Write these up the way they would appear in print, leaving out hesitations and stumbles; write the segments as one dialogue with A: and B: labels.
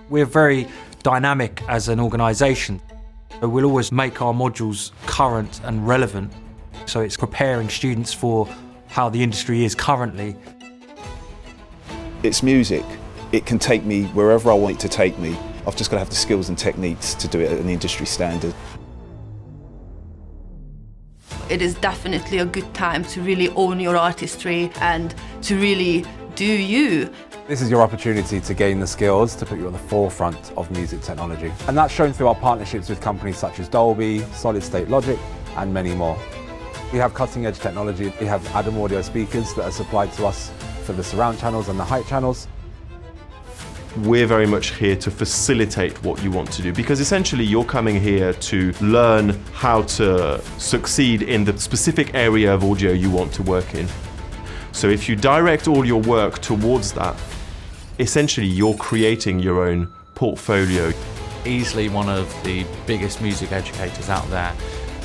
A: We're very dynamic as an organisation. We'll always make our modules current and relevant, so it's preparing students for how the industry is currently.
B: It's music. It can take me wherever I want it to take me. I've just got to have the skills and techniques to do it at an industry standard.
C: It is definitely a good time to really own your artistry and to really do you.
D: This is your opportunity to gain the skills to put you on the forefront of music technology. And that's shown through our partnerships with companies such as Dolby, Solid State Logic, and many more. We have cutting edge technology. We have Adam audio speakers that are supplied to us for the surround channels and the height channels.
E: We're very much here to facilitate what you want to do, because essentially you're coming here to learn how to succeed in the specific area of audio you want to work in. So if you direct all your work towards that, essentially you're creating your own portfolio.
F: Easily one of the biggest music educators out there.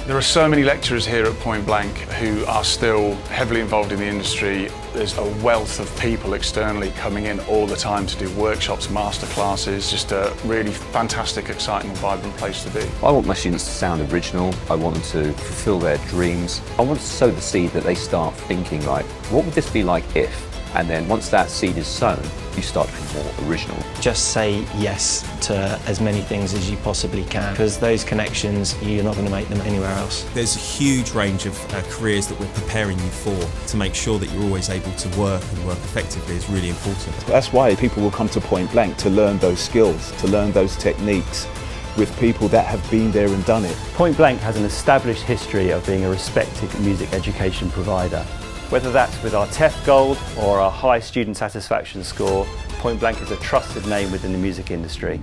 G: There are so many lecturers here at Point Blank who are still heavily involved in the industry. There's a wealth of people externally coming in all the time to do workshops, masterclasses, just a really fantastic, exciting and vibrant place to be.
H: I want my students to sound original. I want them to fulfill their dreams. I want to sow the seed that they start thinking like, what would this be like if? And then once that seed is sown, you start to be more original.
I: Just say yes to as many things as you possibly can, because those connections, you're not going to make them anywhere else.
J: There's a huge range of careers that we're preparing you for. To make sure that you're always able to work and work effectively is really important.
B: That's why people will come to Point Blank, to learn those skills, to learn those techniques with people that have been there and done it.
K: Point Blank has an established history of being a respected music education provider. Whether that's with our TEF Gold or our high student satisfaction score, Point Blank is a trusted name within the music industry.